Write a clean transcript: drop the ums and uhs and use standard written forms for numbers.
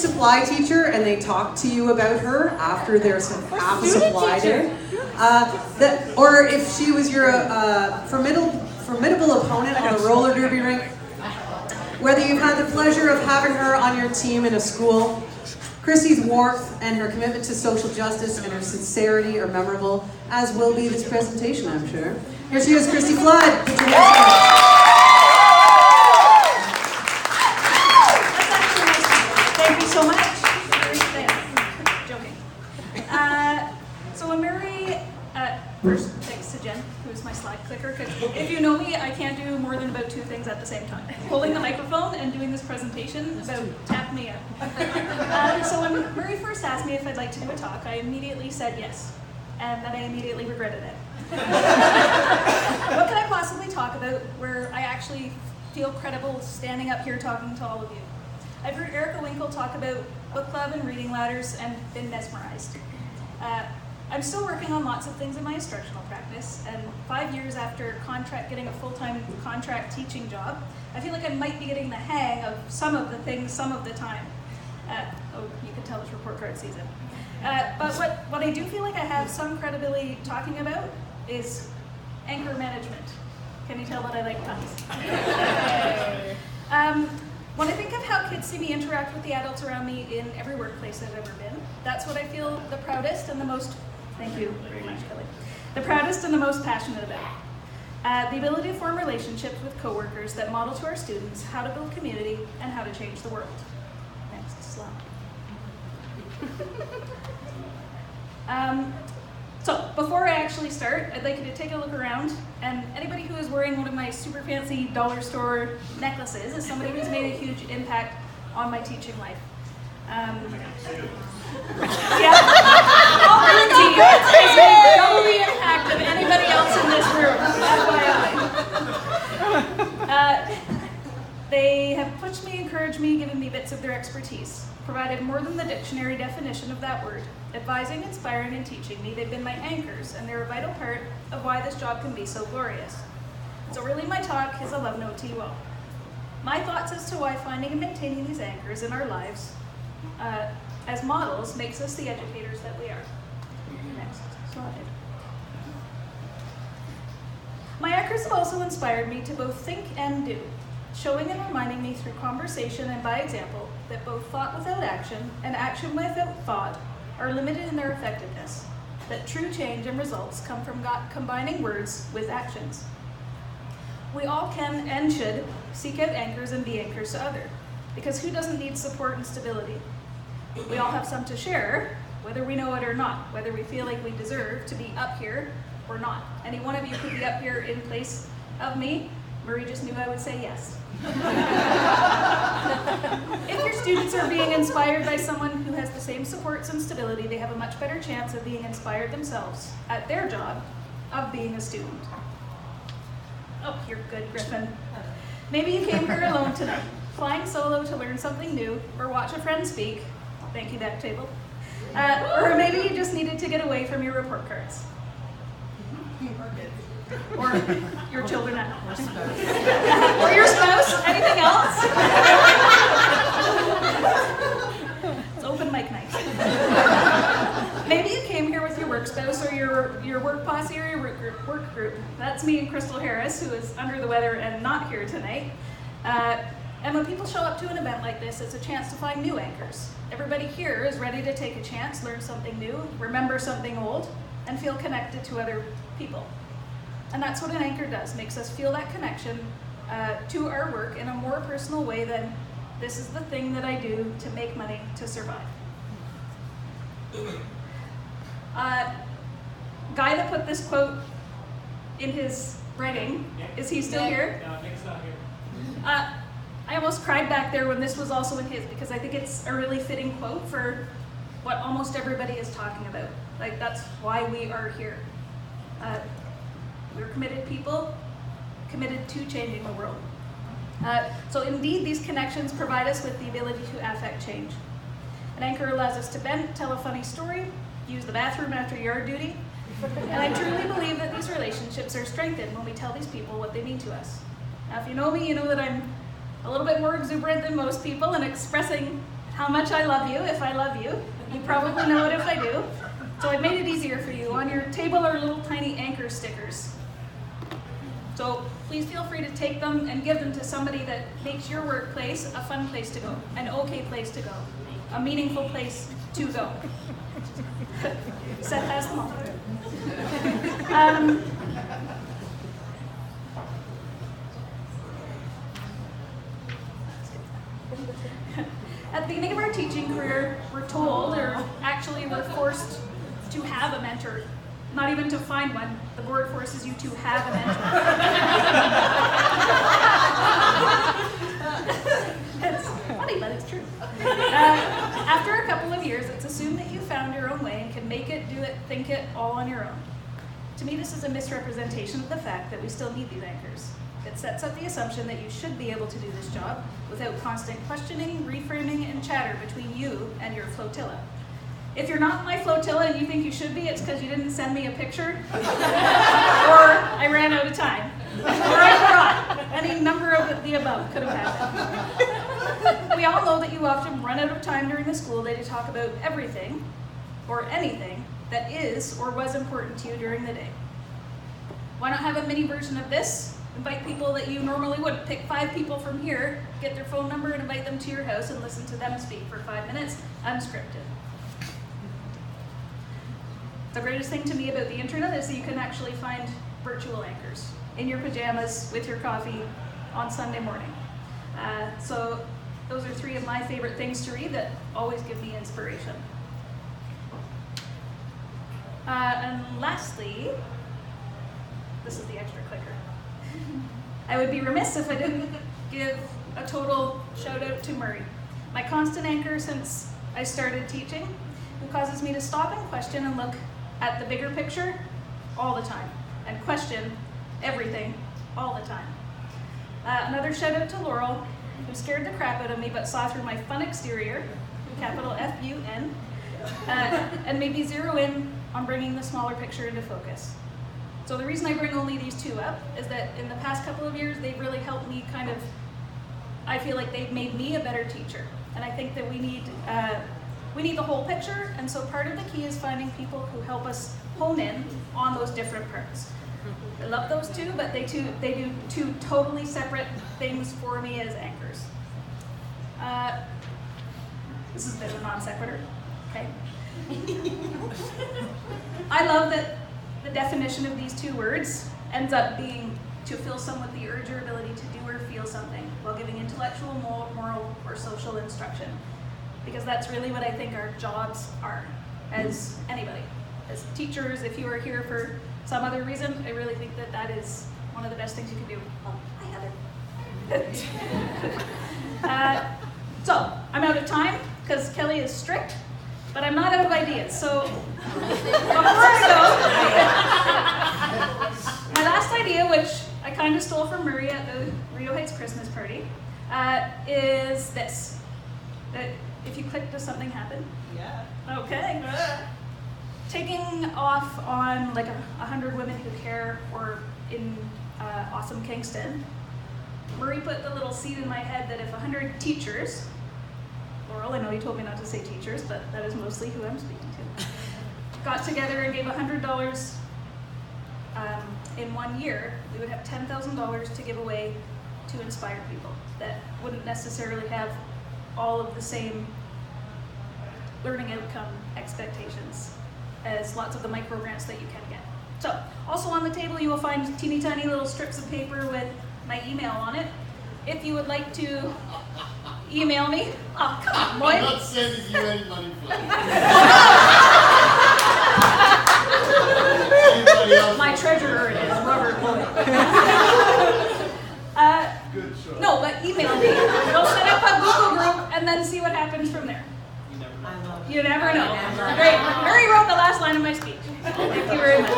supply teacher and they talk to you about her after there's half a supply day, or if she was your formidable opponent on the roller derby rink, whether you've had the pleasure of having her on your team in a school, Christy's warmth and her commitment to social justice and her sincerity are memorable, as will be this presentation, I'm sure. Here she is, Christy Flood. Put your hands together. Thank you so much. Joking. So when Mary, first thanks to Jen, who's my slide clicker, because if you know me, I can't do more than about 2 things at the same time. Holding the microphone and doing this presentation about tap me out. So when Mary first asked me if I'd like to do a talk, I immediately said yes. And then I immediately regretted it. What can I possibly talk about where I actually feel credible standing up here talking to all of you? I've heard Erica Winkle talk about book club and reading ladders and been mesmerized. I'm still working on lots of things in my instructional practice, and 5 years after getting a full-time contract teaching job, I feel like I might be getting the hang of some of the things some of the time. Oh, you can tell it's report card season. But what I do feel like I have some credibility talking about is anchor management. Can you tell that I like puns? When I think of how kids see me interact with the adults around me in every workplace I've ever been, that's what I feel the proudest and the most, thank you very much, Kelly, the proudest and the most passionate about. The ability to form relationships with coworkers that model to our students how to build community and how to change the world. Next slide. So before I actually start, I'd like you to take a look around, and anybody who is wearing one of my super fancy dollar store necklaces is somebody who's made a huge impact on my teaching life. Yeah, Already has made double the impact of anybody else in this room, FYI. They have pushed me, encouraged me, given me bits of their expertise, provided more than the dictionary definition of that word, advising, inspiring, and teaching me. They've been my anchors, and they're a vital part of why this job can be so glorious. So really my talk is a love note to you all. My thoughts as to why finding and maintaining these anchors in our lives as models makes us the educators that we are. Next slide. My anchors have also inspired me to both think and do, showing and reminding me through conversation and by example that both thought without action and action without thought are limited in their effectiveness, that true change and results come from combining words with actions. We all can and should seek out anchors and be anchors to others, because who doesn't need support and stability? We all have some to share, whether we know it or not, whether we feel like we deserve to be up here or not. Any one of you could be up here in place of me. Marie just knew I would say yes. If your students are being inspired by someone who has the same supports and stability, they have a much better chance of being inspired themselves at their job of being a student. Oh, you're good, Griffin. Maybe you came here alone tonight, flying solo to learn something new or watch a friend speak. Thank you, that table. Or maybe you just needed to get away from your report cards. Or your children at home. Or your spouse. Anything else? It's open mic night. Maybe you came here with your work spouse or your work posse or your work group. That's me and Crystal Harris, who is under the weather and not here tonight. And when people show up to an event like this, it's a chance to find new anchors. Everybody here is ready to take a chance, learn something new, remember something old, and feel connected to other people. And that's what an anchor does, makes us feel that connection to our work in a more personal way than this is the thing that I do to make money to survive. Guy that put this quote in his writing, is he still here? No, Nick's not here. I almost cried back there when this was also in his, because I think it's a really fitting quote for what almost everybody is talking about. Like, that's why we are here. We're committed people, committed to changing the world. So indeed, these connections provide us with the ability to affect change. An anchor allows us to vent, tell a funny story, use the bathroom after yard duty, and I truly believe that these relationships are strengthened when we tell these people what they mean to us. Now, if you know me, you know that I'm a little bit more exuberant than most people, and expressing how much I love you if I love you. You probably know it if I do. So I've made it easier for you. On your table are little tiny anchor stickers. So please feel free to take them and give them to somebody that makes your workplace a fun place to go, an okay place to go, a meaningful place to go. Seth has them all. At the beginning of our teaching career, we're told, or actually we're forced to have a mentor. Not even to find one, the board forces you to have a mentor. It's funny, but it's true. After a couple of years, it's assumed that you found your own way and can make it, do it, think it all on your own. To me, this is a misrepresentation of the fact that we still need these anchors. It sets up the assumption that you should be able to do this job without constant questioning, reframing, and chatter between you and your flotilla. If you're not my flotilla and you think you should be, it's because you didn't send me a picture, or I ran out of time, or I forgot. Any number of the above could have happened. We all know that you often run out of time during the school day to talk about everything or anything that is or was important to you during the day. Why not have a mini version of this? Invite people that you normally wouldn't. Pick 5 people from here, get their phone number, and invite them to your house and listen to them speak for 5 minutes, unscripted. The greatest thing to me about the internet is that you can actually find virtual anchors in your pajamas with your coffee on Sunday morning. So those are 3 of my favorite things to read that always give me inspiration. And lastly, this is the extra clicker. I would be remiss if I didn't give a total shout out to Murray, my constant anchor since I started teaching, who causes me to stop and question and look at the bigger picture all the time and question everything all the time. Another shout out to Laurel, who scared the crap out of me but saw through my fun exterior, capital F-U-N, and made me zero in on bringing the smaller picture into focus. So the reason I bring only these 2 up is that in the past couple of years, they've really helped me I feel like they've made me a better teacher. And I think that we need the whole picture, and so part of the key is finding people who help us hone in on those different parts. I love those 2, but they do 2 totally separate things for me as anchors. This is a bit of a non sequitur, okay? I love that the definition of these 2 words ends up being to fill someone with the urge or ability to do or feel something while giving intellectual, moral, or social instruction. Because that's really what I think our jobs are, as anybody. As teachers, if you are here for some other reason, I really think that that is one of the best things you can do. Oh, hi, Heather. So, I'm out of time, because Kelly is strict, but I'm not out of ideas. So, before I go, my last idea, which I kind of stole from Murray at the Rio Heights Christmas party, is this. That if you click, does something happen? Yeah. Okay. Taking off on like 100 Women Who Care, or in awesome Kingston, Murray put the little seed in my head that if 100 teachers, Laurel, I know you told me not to say teachers, but that is mostly who I'm speaking to, got together and gave $100 in 1 year, we would have $10,000 to give away to inspire people that wouldn't necessarily have all of the same learning outcome expectations as lots of the micro grants that you can get. So, also on the table you will find teeny tiny little strips of paper with my email on it. If you would like to email me, oh come on, boy. I'm not sending you any money for it. My treasurer is Robert Lloyd. Good show. No, but email me. We'll set up a Google group and then see what happens from there. You never know. Great. Murray wrote the last line of my speech. Thank you very much.